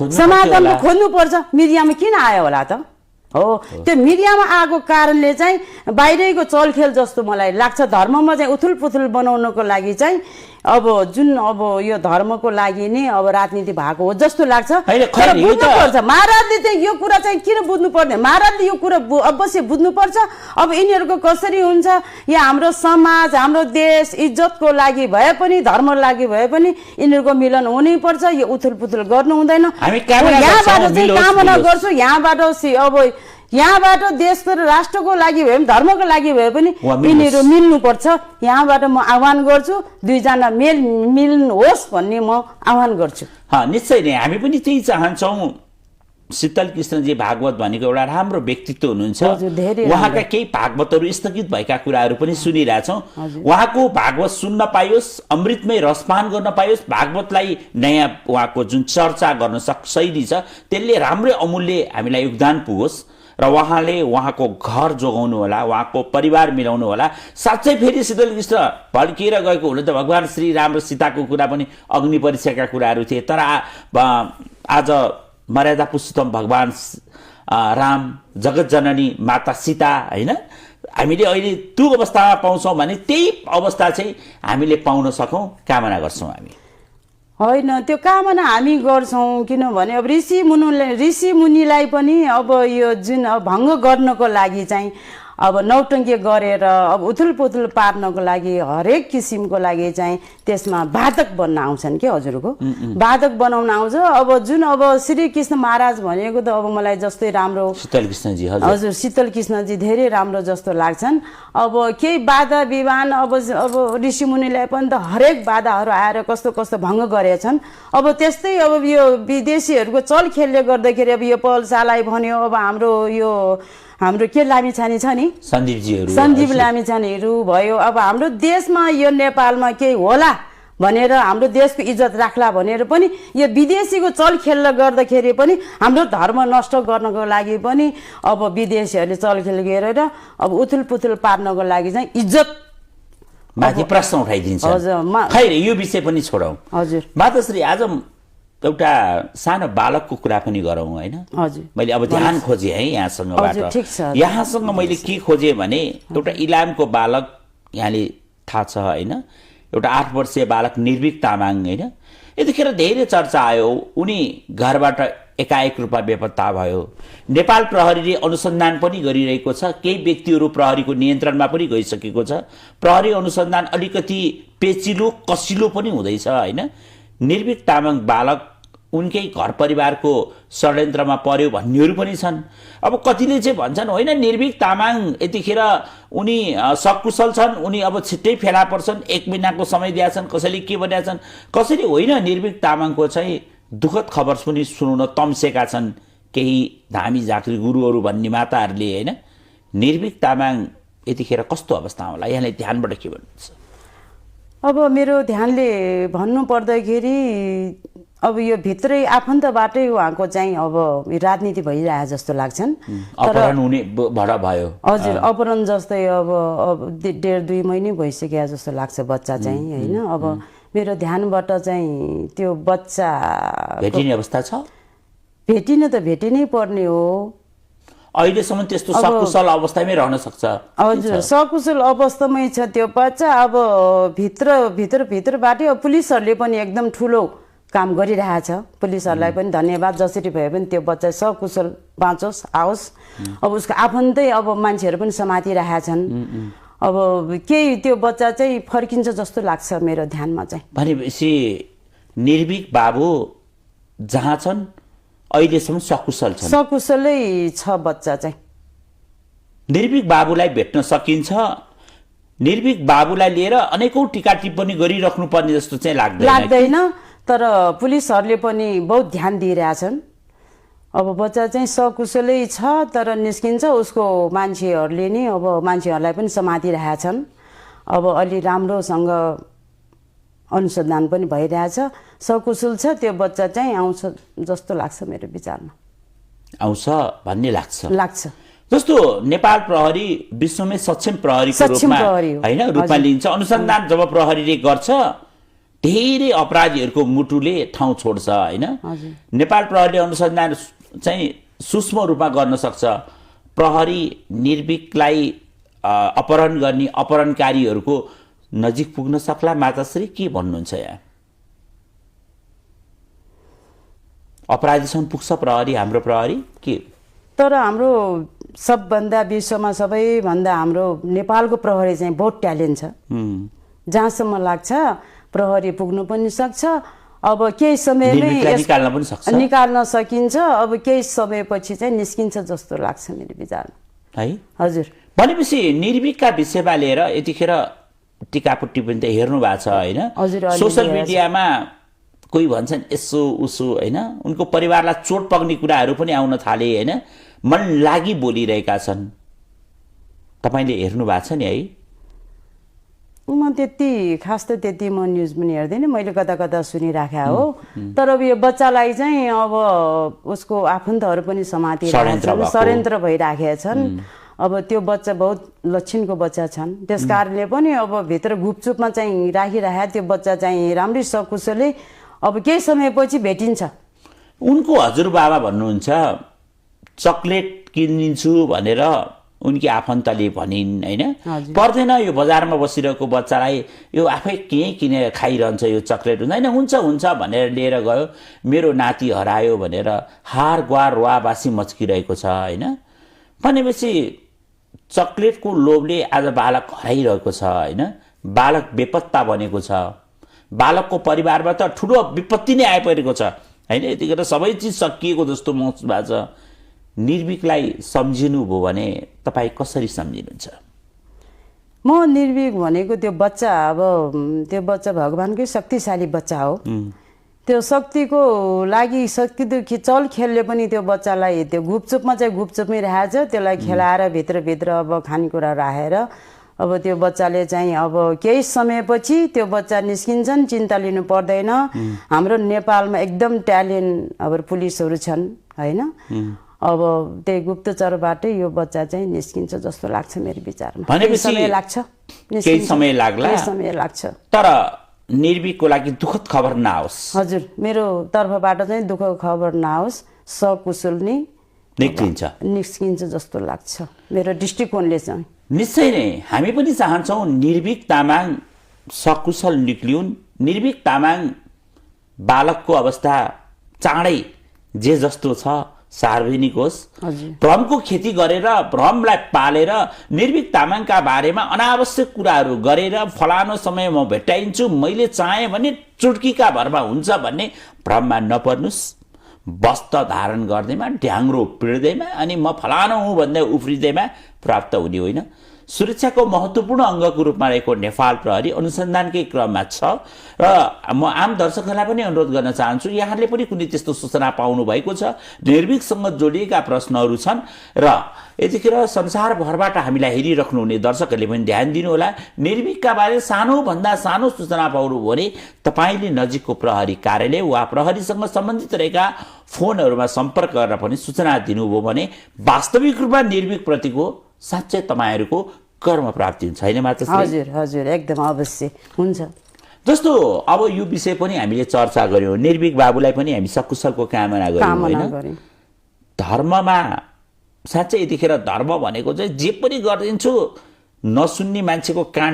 खोज्नु पर्छ। मिडियामा किन आयो होला त? हो, त्यो मिडियामा आएको कारणले चाहिँ बाहिरको चलखेल जस्तो मलाई लाग्छ। धर्ममा चाहिँ उथुल पुथुल बनाउनको लागि चाहिँ अब जुन अब यो धर्मको लागि नै अब राजनीति भएको हो जस्तो लाग्छ। बुझ्नुपर्छ महाराजले चाहिँ यो कुरा चाहिँ किन बुझ्नु पर्ने? महाराजले यो कुरा अवश्य बुझ्नुपर्छ। अब यिनीहरूको कसरी हुन्छ या हाम्रो समाज हाम्रो देश इज्जतको लागि भए पनि धर्मको लागि भए पनि यिनीहरूको मिलन हुनै पर्छ। यो उथुल पुथुल गर्नु हुँदैन। यहाँबाट चाहिँ कामना गर्छु, यहाँबाट देश र राष्ट्रको लागि भए पनि धर्मको लागि भए पनि यिनीहरू मिल्नुपर्छ। यहाँबाट म आह्वान गर्छु, दुईजना मिल्नुहोस् भन्ने म आह्वान गर्छु। निश्चय नै हामी पनि त्यही चाहन्छौँ। शीतल कृष्णजी भागवत भनेको एउटा राम्रो व्यक्तित्व हुनुहुन्छ। उहाँका केही भागवतहरू स्थगित भएका कुराहरू पनि सुनिरहेछौँ। उहाँको भागवत सुन्न पाइयोस्, अमृतमय रसपान गर्न पाइयोस्, भागवतलाई नयाँ उहाँको जुन चर्चा गर्न शैली छ त्यसले राम्रै अमूल्य हामीलाई योगदान पुगोस् र उहाँले उहाँको घर जोगाउनु होला, उहाँको परिवार मिलाउनु होला। साँच्चै फेरि शीतल कृष्ण भड्किएर गएको हुनु त भगवान श्री राम र सीताको कुरा पनि अग्नि परीक्षाका कुराहरू थिए। तर आज मर्यादा पुरुषोत्तम भगवान राम जगत जननी माता सीता होइन, हामीले अहिले त्यो अवस्थामा पाउँछौँ भने त्यही अवस्था चाहिँ हामीले पाउन सकौँ कामना गर्छौँ हामी। होइन, त्यो कामना हामी गर्छौँ किनभने अब ऋषि मुनिलाई पनि अब यो जुन भङ्ग गर्नको लागि चाहिँ अब नौटङ्की गरेर अब उथुलपुथुल पार्नको लागि हरेक किसिमको लागि चाहिँ त्यसमा वादक बन्न आउँछन् के हजुरको वादक बनाउन आउँछ। अब जुन अब श्री कृष्ण महाराज भनेको त अब मलाई जस्तै राम्रो शीतल कृष्णजी हजुर शीतल कृष्णजी धेरै राम्रो जस्तो लाग्छन्। अब केही बाधा विवान अब ऋषिमुनिलाई पनि त हरेक बाधाहरू आएर कस्तो कस्तो भङ्ग गरेछन्। अब त्यस्तै अब यो विदेशीहरूको चलखेलले गर्दाखेरि अब यो पलसालाई भन्यो अब हाम्रो के लामिछाने छ नि सञ्जीव लामिछानेहरू भयो। अब हाम्रो देशमा यो नेपालमा केही होला भनेर हाम्रो देशको इज्जत राख्ला भनेर पनि यो विदेशीको चलखेल गर्दाखेरि पनि हाम्रो धर्म नष्ट गर्नको लागि पनि अब विदेशीहरूले चलखेल गरेर अब उथुलपुथुल पार्नको लागि चाहिँ इज्जत माथि प्रश्न उठाइदिन्छ। खैर यो विषय पनि छोडौँ हजुर। माताश्री आज एउटा सानो बालकको कुरा पनि गरौँ होइन। हजुर मैले अब ध्यान खोजेँ है यहाँसँगबाट। यहाँसँग मैले के खोजेँ भने एउटा इलामको बालक यहाँले थाहा छ होइन, एउटा 8 वर्षीय बालक निर्भीक तामाङ होइन। यतिखेर धेरै चर्चा आयो, उनी घरबाट एकाएक रूपमा बेपत्ता भयो। नेपाल प्रहरीले अनुसन्धान पनि गरिरहेको छ, केही व्यक्तिहरू प्रहरीको नियन्त्रणमा पनि गइसकेको छ। प्रहरी अनुसन्धान अलिकति पेचिलो कसिलो पनि हुँदैछ होइन। निर्भीक तामाङ बालक उनकै घर परिवारको षड्यन्त्रमा पर्यो भन्नेहरू पनि छन्। अब कतिले चाहिँ भन्छन् होइन निर्भीक तामाङ यतिखेर उनी सकुशल छन्, उनी अब छिट्टै फेला पर्छन्, 1 महिनाको समय दिएछन्, कसैले के भनेका छन्, कसैले होइन निर्भीक तामाङको चाहिँ दुःखद खबर पनि सुनाउन तम्सेका छन् केही धामी झाँक्री गुरुहरू भन्ने माताहरूले होइन। निर्भीक तामाङ यतिखेर कस्तो अवस्था होला, यहाँले ध्यानबाट के भन्नुहुन्छ? अब मेरो ध्यानले भन्नु पर्दाखेरि अब यो भित्रै आफन्तबाटै उहाँको चाहिँ अब राजनीति भइरहेको जस्तो लाग्छन्। अपहरण हुने भडा भयो हजुर, अपहरण जस्तै अब 1.5-2 महिना भइसक्यो जस्तो लाग्छ बच्चा चाहिँ होइन। अब मेरो ध्यानबाट चाहिँ त्यो बच्चा भेटिने अवस्था छ, भेटिन त भेटिनै पर्ने हो। अहिलेसम्म त्यस्तो सकुशल अवस्थामै रहन सक्छ। हजुर सकुशल अवस्थामै छ त्यो बच्चा। अब भित्रबाटै पुलिसहरूले पनि एकदम ठुलो काम गरिरहेछ। पुलिसहरूलाई पनि धन्यवाद, जसरी भए पनि त्यो बच्चा सकुशल बाँचोस् आओस्। अब उसको आफन्तै अब मान्छेहरू पनि समातिरहेछन्। अब केही त्यो बच्चा चाहिँ फर्किन्छ जस्तो लाग्छ मेरो ध्यानमा चाहिँ। भनेपछि निर्भीक बाबु जहाँ छन् अहिलेसम्म सकुशल छन्, सकुशलै छ बच्चा चाहिँ। निर्भीक बाबुलाई भेट्न सकिन्छ, निर्भीक बाबुलाई लिएर अनेकौं टीका टिप्पणी गरिराख्नु पर्ने जस्तो चाहिँ लाग्दैन। तर पुलिसहरूले पनि बहुत ध्यान दिइरहेछन्। अब बच्चा चाहिँ सकुशलै छ, तर निस्किन्छ उसको मान्छेहरूले नि अब मान्छेहरूलाई पनि समातिरहेछन्। अब अलि राम्रोसँग अनुसन्धान पनि भइरहेछ, सकुशल छ त्यो बच्चा चाहिँ आउँछ जस्तो लाग्छ मेरो विचारमा। आउँछ भन्ने लाग्छ। जस्तो नेपाल प्रहरी विश्वमै सक्षम प्रहरीको रूपमा हैन रूपमा लिन्छ। अनुसन्धान जब प्रहरीले गर्छ धेरै अपराधीहरूको मुटुले ठाउँ छोड्छ हैन। नेपाल प्रहरीले अनुसन्धान चाहिँ सूक्ष्म रूपमा गर्न सक्छ। प्रहरी निर्भीकलाई अपहरण गर्ने अपहरणकारीहरूको नजिक पुग्न सक्ला? माताश्री के भन्नुहुन्छ यहाँ? अपराधीसम्म पुग्छ प्रहरी, हाम्रो प्रहरी के? तर हाम्रो सबभन्दा विश्वमा सबैभन्दा हाम्रो नेपालको प्रहरी चाहिँ बहुत ट्यालेन्ट छ। जहाँसम्म लाग्छ प्रहरी पुग्नु पनि सक्छ। अब केही समयमै निकाल्न सकिन्छ। अब केही समयपछि चाहिँ निस्किन्छ जस्तो लाग्छ मेरो विचारमा है। हजुर भनेपछि निर्भीकका विषयमा लिएर यतिखेर टिकापुट्टी पनि त हेर्नु भएको छ हैन। सोशल मिडियामा कोही भन्छन् यसो उसो हैन, उनको परिवारलाई चोट पुग्ने कुराहरू पनि आउन थाले हैन, मन लागि बोलिरहेका छन्। तपाईले हेर्नु भएको छ नि है? म त्यति खास त त्यति म न्युज पनि हेर्दैन, मैले कता कता सुनिराखेको हो। तर अब यो बच्चालाई चाहिँ अब उसको आफन्तहरू पनि समातिरहेछन्, षड्यन्त्र भइराखेका छन्। अब त्यो बच्चा बहुत लक्षणको बच्चा छन्, त्यस कारणले पनि अब भित्र गुपचुपमा चाहिँ राखिराखे त्यो बच्चा चाहिँ राम्रै सकुशलै अब केही समयपछि भेटिन्छ। उनको हजुरबाबा भन्नुहुन्छ चकलेट किनिदिन्छु भनेर उनकी आफन्तले भनिन् हैन। पर्दैन यो बजारमा बसिरहेको बच्चालाई, यो आफै के किनेर खाइरहन्छ, यो चकलेट हुँदैन, हुन्छ भनेर लिएर गयो। मेरो नाति हरायो भनेर हार गुहार रुवाबासी मच्किरहेको छ हैन। भनेपछि चक्लेटको लोभले आज बालक हराइरहेको छ होइन, बालक बेपत्ता बनेको छ, बालकको परिवारमा त ठुलो विपत्ति नै आइपरेको छ होइन। यतिखेर सबै चिज सकिएको जस्तो महसुस भएको छ। निर्भीकलाई सम्झिनुभयो भने तपाईँ कसरी सम्झिनुहुन्छ? म निर्भीक भनेको त्यो बच्चा, अब त्यो बच्चा भगवान्कै शक्तिशाली बच्चा हो। त्यो शक्तिको लागि शक्ति चल खेलले पनि त्यो बच्चालाई त्यो गुपचुपमा चाहिँ गुपचुपमै राखेछ, त्यसलाई खेलाएर भित्रभित्र अब खानेकुरा राखेर अब त्यो बच्चाले चाहिँ अब केही समयपछि त्यो बच्चा निस्किन्छन्, चिन्ता लिनु पर्दैन। हाम्रो नेपालमा एकदम ट्यालेन्ट अब पुलिसहरू छन् होइन। अब त्यही गुप्तचरबाटै यो बच्चा चाहिँ निस्किन्छ जस्तो लाग्छ मेरो विचारमा। भनेपछि समय लाग्छ, केही समय लाग्ला, केही समय लाग्छ, तर निर्भीकको लागि दुःखद खबर नआओस्। हजुर, मेरो तर्फबाट चाहिँ दुःखद खबर नआओस्, सकुशल नै निस्किन्छ जस्तो लाग्छ मेरो दृष्टिकोणले चाहिँ। निश्चय नै हामी पनि चाहन्छौँ निर्भीक तामाङ सकुशल निक्लिउन्, निर्भीक तामाङ बालकको अवस्था चाँडै जे जस्तो छ सार्वजनिक होस्। भ्रमको खेती गरेर भ्रमलाई पालेर निर्भीक तामाङका बारेमा अनावश्यक कुराहरू गरेर फलानो समय म भेट्टाइन्छु, मैले चाहेँ भने चुड्कीका भरमा हुन्छ भन्ने भ्रममा नपर्नुस्। वस्त्र धारण गर्दैमा, ढ्याङ्ग्रो पिड्दैमा अनि म फलानो हुँ भन्दै उफ्रिँदैमा प्राप्त हुने होइन। सुरक्षाको महत्त्वपूर्ण अङ्गको रूपमा रहेको नेपाल प्रहरी अनुसन्धानकै क्रममा छ र म आम दर्शकहरूलाई पनि अनुरोध गर्न चाहन्छु, यहाँहरूले पनि कुनै त्यस्तो सूचना पाउनु भएको छ, निर्भीकसँग जोडिएका प्रश्नहरू छन् र यतिखेर संसारभरबाट हामीलाई हेरिराख्नुहुने दर्शकहरूले पनि ध्यान दिनुहोला। निर्भीकका बारे सानोभन्दा सानो सूचना पाउनु भने तपाईँले नजिकको प्रहरी कार्यालय वा प्रहरीसँग सम्बन्धित रहेका फोनहरूमा सम्पर्क गरेर पनि सूचना दिनुभयो भने वास्तविक रूपमा निर्भीकप्रतिको साँच्चै तपाईँहरूको कर्म प्राप्ति हुन्छ होइन मात्र? हजुर हजुर, एकदम अवश्य हुन्छ। जस्तो अब यो विषय पनि हामीले चर्चा गर्यौँ, निर्भीक बाबुलाई पनि हामी सकुशलको कामना गर्यौँ होइन। धर्ममा साँच्चै यतिखेर धर्म भनेको चाहिँ जे पनि गरिदिन्छु, नसुन्ने मान्छेको कान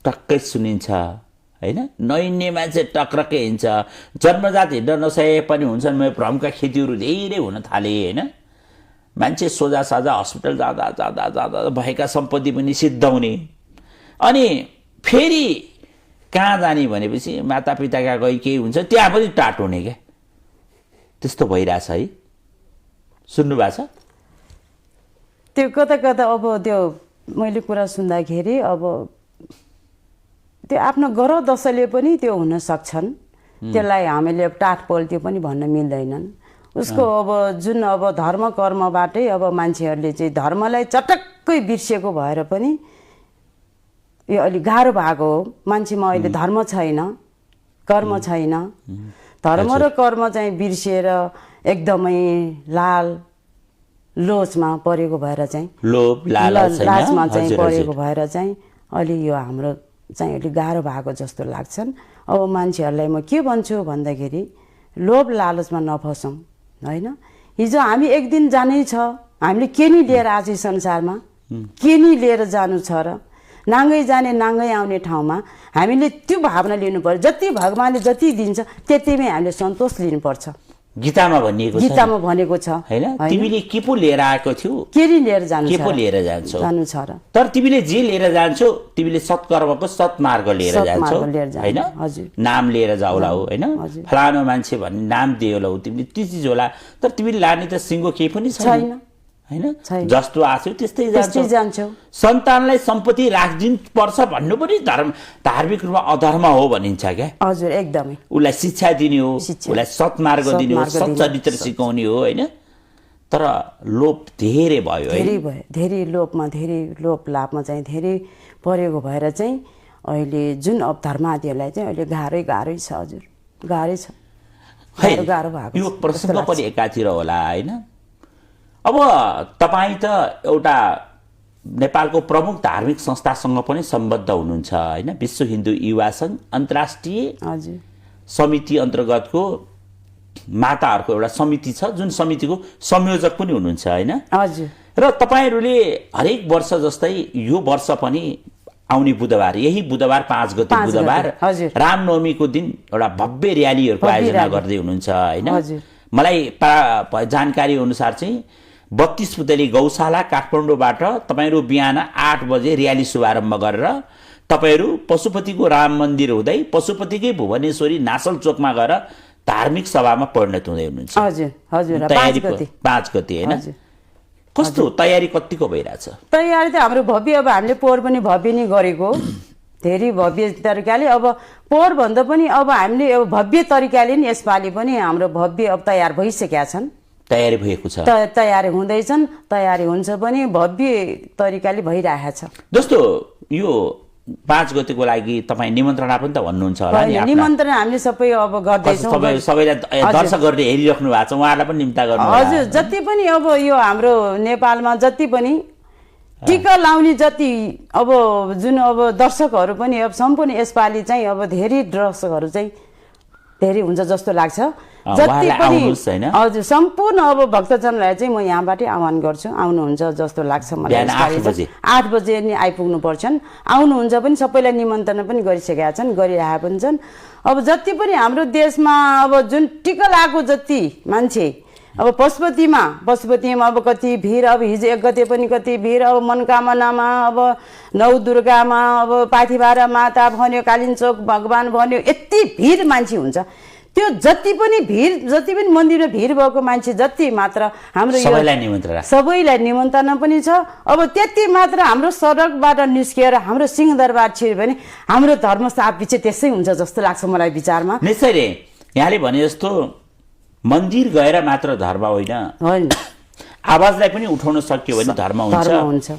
टक्कै सुनिन्छ होइन, नहिँड्ने मान्छे टक्रक्कै हिँड्छ, जन्मजात हिँड्न नसके पनि हुन्छन्। म भ्रमका खेतीहरू धेरै हुन थाले होइन, मान्छे सोझा साझा हस्पिटल जाँदा जाँदा जाँदा भएका सम्पत्ति पनि सिद्धाउने, अनि फेरि कहाँ जाने भनेपछि मातापिताका गई केही हुन्छ त्यहाँ पनि टाट हुने क्या, त्यस्तो भइरहेछ है, सुन्नु भएको छ? त्यो कता कता अब त्यो मैले कुरा सुन्दाखेरि अब त्यो आफ्नो ग्रह दशाले पनि त्यो हुन सक्छन्, त्यसलाई हामीले टाट पल्ट्यो पनि भन्न मिल्दैनन्। उसको अब जुन अब धर्म कर्मबाटै अब मान्छेहरूले चाहिँ धर्मलाई चटक्कै बिर्सेको भएर पनि यो अलिक गाह्रो भएको हो। मान्छेमा अहिले धर्म छैन, कर्म छैन, धर्म र कर्म चाहिँ बिर्सिएर एकदमै लाल लोचमा परेको भएर चाहिँ लाजमा चाहिँ परेको भएर चाहिँ अलि यो हाम्रो चाहिँ अलिक गाह्रो भएको जस्तो लाग्छन्। अब मान्छेहरूलाई म के भन्छु भन्दाखेरि लोभ लालचमा नफसौँ होइन। हिजो हामी एक दिन जानै छ, हामीले के नि लिएर आज संसारमा के नि लिएर जानु छ र, नाङ्गै जाने नाङ्गै आउने ठाउँमा हामीले त्यो भावना लिनु पर्छ। जति भगवान्ले जति दिन्छ त्यतिमै हामीले सन्तोष लिनुपर्छ। गीतामा भनिएको छ, गीतामा भनेको छ हैन, तिमीले के पो लिएर आएको थियौ, के नि लिएर जानु छ, के पो लिएर जान्छौ जानु छ र, तर तिमीले जे लिएर जान्छौ तिमीले सत्कर्मको सत्मार्ग लिएर जान्छौ हैन, नाम लिएर जाउला हो हैन, फलानो मान्छे भन्ने नाम दियोला हो, तिमीले ती चिज होला, तर तिमीले लाने त सिंगो केही पनि छैन हैन, जस्तो आछौ त्यस्तै जान्छौ। सन्तानलाई सम्पत्ति राखिदिनु पर्छ भन्नु पनि धार्मिक रूपमा अधर्म हो भनिन्छ क्या। हजुर एकदमै, उसलाई शिक्षा दिने हो, उसलाई सत्मार्ग दिने हो, सच्चरित्र सिकाउने हो हैन। तर लोभ धेरै भयो है, धेरै लोभमा, धेरै लोभ लाभमा चाहिँ धेरै परेको भएर चाहिँ अहिले जुन अब धर्मादिहरूलाई चाहिँ अहिले गाह्रै छ। हजुर गाह्रै छ, गाह्रो भएको यो प्रसङ्ग पनि एकातिर होला हैन। अब तपाईँ त एउटा नेपालको प्रमुख धार्मिक संस्थासँग पनि सम्बद्ध हुनुहुन्छ हैन, विश्व हिन्दू युवा सङ्घ अन्तर्राष्ट्रिय समिति अन्तर्गतको माताहरूको एउटा समिति छ, जुन समितिको संयोजक पनि हुनुहुन्छ हैन। र तपाईँहरूले हरेक वर्ष जस्तै यो वर्ष पनि आउने बुधबार, यही बुधबार 5 गते बुधबार रामनवमीको दिन एउटा भव्य र्यालीहरूको आयोजना गर्दै हुनुहुन्छ हैन। मलाई जानकारी अनुसार चाहिँ 32 पुतली गौशाला काठमाडौँबाट तपाईहरु बिहान 8 बजे र्याली शुभारम्भ गरेर तपाईहरु पशुपतिको राम मन्दिर हुँदै पशुपतिकै भुवनेश्वरी नासल चोकमा गएर धार्मिक सभामा परिणत हुँदै हुनुहुन्छ। हजुर हजुर, 5 गते हैन? कस्तो तयारी कतिको भइराछ? तयारी त हाम्रो भव्य, अब हामीले पोहोर पनि भव्य नै गरेको, धेरै भव्य तरिकाले। अब पोहोर भन्दा पनि अब हामीले अब भव्य तरिकाले नि यसपालि पनि हाम्रो भव्य अब तयार भइसकेका छन्। तयारी भएको छ? तयारी हुँदैछन्, तयारी हुन्छ पनि भव्य तरिकाले भइरहेछ। जस्तो यो 5 गतेको लागि तपाईँ निमन्त्रणा पनि त भन्नुहुन्छ होला नि? निमन्त्रणा हामीले सबै अब गर्दैछौँ। सबैलाई दर्शकहरूले हेरिराख्नु भएको छ, उहाँहरूलाई पनि निम्ता गर्नु। हजुर, जति पनि अब यो हाम्रो नेपालमा जति पनि टिका लाउने जति अब जुन अब दर्शकहरू पनि अब सम्पूर्ण यसपालि चाहिँ अब धेरै दर्शकहरू चाहिँ धेरै हुन्छ जस्तो लाग्छ। जति पनि हजुर सम्पूर्ण अब भक्तजनलाई चाहिँ म यहाँबाटै आह्वान गर्छु, आउनुहुन्छ जस्तो लाग्छ मलाई। 8 बजे नि आइपुग्नु पर्छन्, आउनुहुन्छ पनि, सबैलाई निमन्त्रणा पनि गरिसकेका छन्, गरिरहेका पनि छन्। अब जति पनि हाम्रो देशमा अब जुन टिका लगाएको जति मान्छे अब पशुपतिमा अब कति भिड, अब हिजो 1 गते पनि कति भिड, अब मनोकामनामा, अब नवदुर्गामा, अब पाथिभारा माता भन्यो, कालिन्चोक भगवान भन्यो, यति भिड मान्छे हुन्छ। त्यो जति पनि भिड, जति पनि मन्दिरमा भिड भएको मान्छे जति मात्र हाम्रो सबैलाई निमन्त्रणा पनि छ। अब त्यति मात्र हाम्रो सडकबाट निस्किएर हाम्रो सिंहदरबार छिर्यो भने हाम्रो धर्म साथ पछि त्यसै हुन्छ जस्तो लाग्छ मलाई विचारमा। निश्चय यहाँले भने जस्तो मन्दिर गएर मात्र धर्म होइन, आवाजलाई पनि उठाउन सक्यो भने धर्म हुन्छ।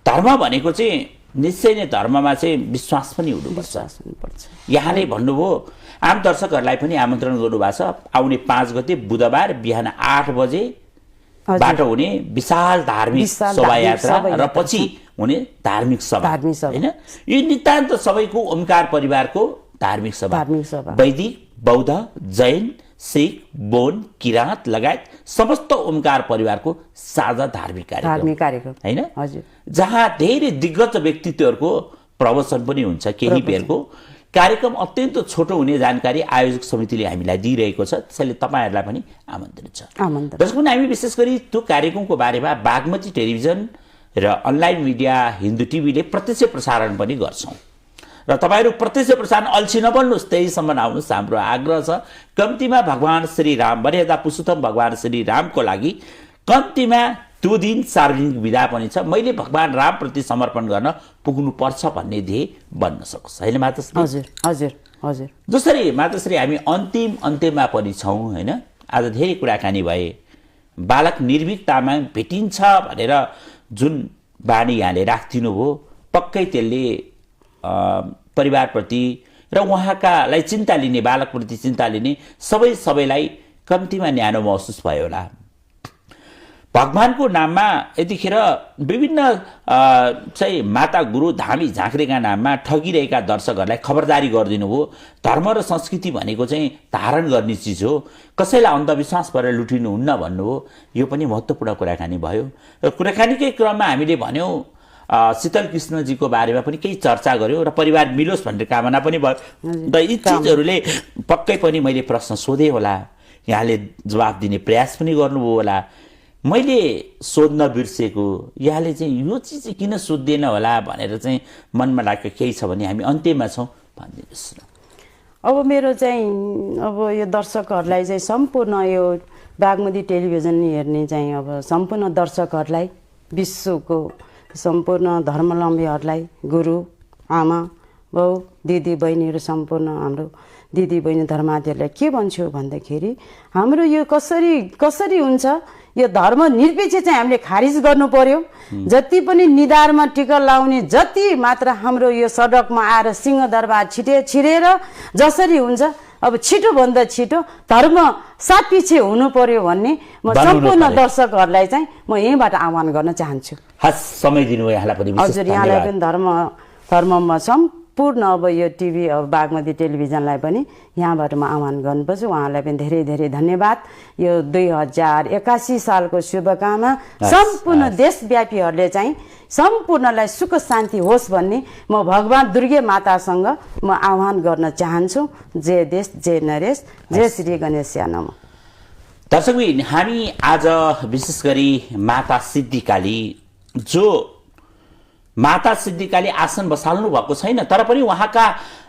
धर्म भनेको चाहिँ निश्चय नै धर्ममा चाहिँ विश्वास पनि हुनुपर्छ। यहाँले भन्नुभयो, आम दर्शकहरूलाई पनि आमन्त्रण गर्नुभएको छ, आउने 5 गते बुधबार बिहान 8 बजे बाट हुने विशाल धार्मिक शोभायात्रा र पछि हुने धार्मिक सभा हैन? यो नितान्त सबैको ओमकार परिवारको धार्मिक सभा, वैदिक, बौद्ध, जैन, सिख, बोन, किराँत लगायत समस्त ओमकार परिवारको साझा धार्मिक कार्यक्रम हैन? जहाँ धेरै दिग्गज व्यक्तित्वहरूको प्रवचन पनि हुन्छ। केही बेरको कार्यक्रम अत्यन्त छोटो हुने जानकारी आयोजक समितिले हामीलाई दिइरहेको छ, त्यसैले तपाईहरुलाई पनि आमन्त्रण छ। जसको हामी विशेष गरी त्यो कार्यक्रमको बारेमा बागमती टेलिभिजन र अनलाइन मिडिया हिन्दू टिभीले प्रत्यक्ष प्रसारण पनि गर्छौं र तपाईहरु प्रत्यक्ष प्रसारण अल्छी नबन्नुस्, त्यहीसम्म आउनुस्, हाम्रो आग्रह छ। कम्तीमा भगवान श्री राम मर्यादा पुरुषोत्तम भगवान श्री रामको लागि कम्तीमा त्यो दिन सार्वजनिक विदा पनि छ, मैले भगवान राम प्रति समर्पण गर्न पुग्नु पर्छ भन्ने ध्येय बन्न सकोस् हैन माताश्री? हजुर हजुर हजुर। जसरी माताश्री हामी अन्त्यमा पनि छौं हैन? आज धेरै कुराकानी भए, बालक निर्भीक तामाङ भेटिन्छ भनेर जुन बानी यहाँले राख्दिनु भयो, पक्कै त्यसले परिवारप्रति र उहाँकालाई चिन्ता लिने, बालकप्रति चिन्ता लिने सबैलाई कम्तीमा न्यानो महसुस भयो होला। भगवानको नाममा यतिखेर विभिन्न चाहिँ माता गुरु धामी झाँक्रीका नाममा ठगिरहेका दर्शकहरूलाई खबरदारी गरिदिनु हो। धर्म र संस्कृति भनेको चाहिँ धारण गर्ने चिज हो, कसैलाई अन्धविश्वास गरेर लुटिनु हुन्न भन्नु हो। यो पनि महत्त्वपूर्ण कुराकानी भयो र कुराकानीकै क्रममा हामीले भन्यौं शीतल कृष्णजीको बारेमा पनि केही चर्चा गर्यो र परिवार मिलोस् भन्ने कामना पनि भयो। र यी चिजहरूले पक्कै पनि मैले प्रश्न सोधे होला, यहाँले जवाफ दिने प्रयास पनि गर्नुभयो होला। मैले सोध्न बिर्सेको, यहाँले चाहिँ यो चिज किन सोध्दैन होला भनेर चाहिँ मनमा लागेको केही छ भने हामी अन्त्यमा छौं, भनिदिनुस् न। अब मेरो चाहिँ अब यो दर्शकहरूलाई चाहिँ सम्पूर्ण यो बागमती टेलिभिजन हेर्ने चाहिँ अब सम्पूर्ण दर्शकहरूलाई, विश्वको सम्पूर्ण धर्मावलम्बीहरूलाई, गुरु आमा बाउ दिदी बहिनीहरू सम्पूर्ण हाम्रो दिदी बहिनी धर्मार्थीहरूलाई के भन्छु भन्दाखेरि हाम्रो यो कसरी हुन्छ, यो धर्म निरपेक्ष चाहिँ हामीले खारिज गर्नु पर्यो। जति पनि निधारमा टिका लाउने जति मात्र हाम्रो यो सडकमा आएर सिंहदरबार छिरेर जसरी हुन्छ, अब छिटोभन्दा छिटो धर्म साथ पछि हुनु पर्यो भन्ने म सम्पूर्ण दर्शकहरूलाई चाहिँ म यहीँबाट आह्वान गर्न चाहन्छु। हस्, समय दिनु यहाँलाई पनि विशेष हजुर, यहाँलाई पनि धर्ममा सम्पूर्ण अब यो टिभी अब बागमती टेलिभिजनलाई पनि यहाँबाट म आह्वान गर्नुपर्छ। उहाँलाई पनि धेरै धेरै धन्यवाद। यो 2081 सालको शुभकामना सम्पूर्ण देशव्यापीहरूले चाहिँ सम्पूर्णलाई सुख शान्ति होस् भन्ने म भगवान दुर्गे मातासँग म आह्वान गर्न चाहन्छु। जय देश, जय नरेश, जय श्री गणेश नमः। दर्शकबिन हामी आज विशेष गरी माता सिद्धिकाली जो माता सिद्धिकाली आसन बसाल्नु भएको छैन तर पनि उहाँका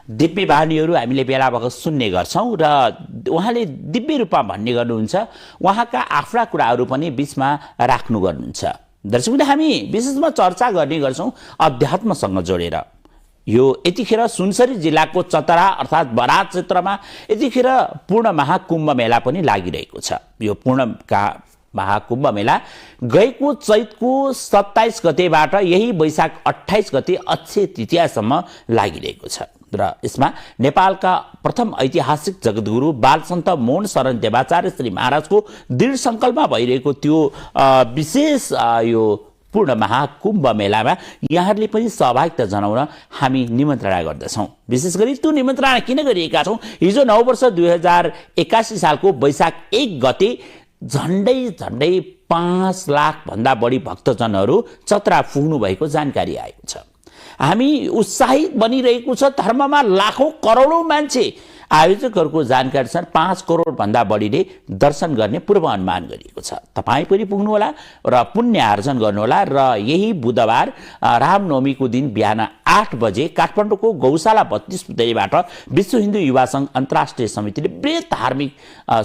दिव्य बानीहरू हामीले बेला बखत सुन्ने गर्छौँ र उहाँले दिव्य रूपमा भन्ने गर्नुहुन्छ उहाँका आफ्ना कुराहरू पनि बीचमा राख्नु गर्नुहुन्छ। दर्शकबिन हामी विशेषमा चर्चा गर्ने गर्छौँ अध्यात्मसँग जोडेर। यो यतिखेर सुनसरी जिल्लाको चतरा अर्थात् बराज क्षेत्रमा यतिखेर पूर्ण महाकुम्भ मेला पनि लागिरहेको छ। यो पूर्ण महाकुम्भ मेला गएको चैतको 27 गतेबाट यही वैशाख 28 गते अक्षय तृतीयासम्म लागिरहेको छ र यसमा नेपालका प्रथम ऐतिहासिक जगद्गुरु बालसन्त मोहन शरण देवाचार्य श्री महाराजको दृढ सङ्कल्पमा भइरहेको त्यो विशेष यो पूर्ण महाकुम्भ मेलामा यहाँहरूले पनि सहभागिता जनाउन हामी निमन्त्रणा गर्दछौँ। विशेष गरी त्यो निमन्त्रणा किन गरिएका छौँ, हिजो 9 वर्ष 2081 सालको वैशाख 1 गते झन्डै 5 लाख भन्दा बढी भक्तजनहरू चतरा पुग्नु भएको जानकारी आएको छ। हामी उत्साहित बनिरहेको छ। धर्ममा लाखौं करोडौं मान्छे आयोजकहरूको जानकारी छ 5 करोड भन्दा बढीले दर्शन गर्ने पूर्वानुमान गरिएको छ। तपाईँ पनि पुग्नुहोला र पुण्य आर्जन गर्नुहोला र यही बुधबार रामनवमीको दिन बिहान 8 बजे काठमाडौँको गौशाला 32 पुतलीबाट विश्व हिन्दू युवा सङ्घ अन्तर्राष्ट्रिय समितिले बृहत धार्मिक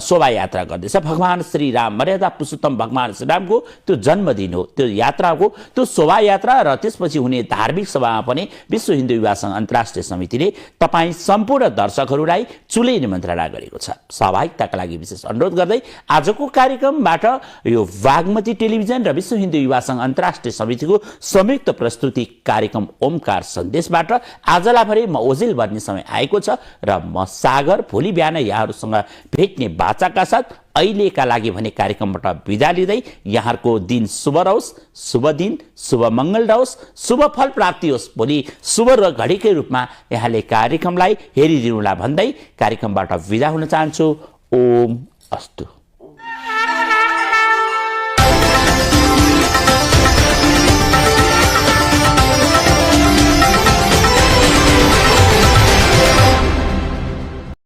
शोभायात्रा गर्दैछ। भगवान श्री राम मर्यादा पुरुषोत्तम भगवान श्री रामको त्यो जन्मदिन हो। त्यो यात्राको त्यो शोभायात्रा र त्यसपछि हुने धार्मिक सभामा पनि विश्व हिन्दू युवा सङ्घ अन्तर्राष्ट्रिय समितिले तपाईँ सम्पूर्ण दर्शकहरूलाई चुलै निमन्त्रणा गरेको छ। सहभागिताका लागि विशेष अनुरोध गर्दै आजको कार्यक्रमबाट यो बागमती टेलिभिजन र विश्व हिन्दू युवा सङ्घ अन्तर्राष्ट्रिय समितिको संयुक्त प्रस्तुति कार्यक्रम ओमकार सन्देशबाट आजलाई भरि म ओझेल बन्ने समय आएको छ र म सागर भोलि बिहान यहाँहरूसँग भेट्ने बाचाका साथ अहिलेका लागि भने कार्यक्रमबाट बिदा लिँदै यहाँहरूको दिन शुभ रहोस्, शुभ दिन, शुभ मङ्गल रहोस्, शुभ फल प्राप्ति होस्। भोलि शुभ र घडीकै रूपमा यहाँले कार्यक्रमलाई हेरिदिनुला भन्दै कार्यक्रमबाट बिदा हुन चाहन्छु। ओम अस्तु।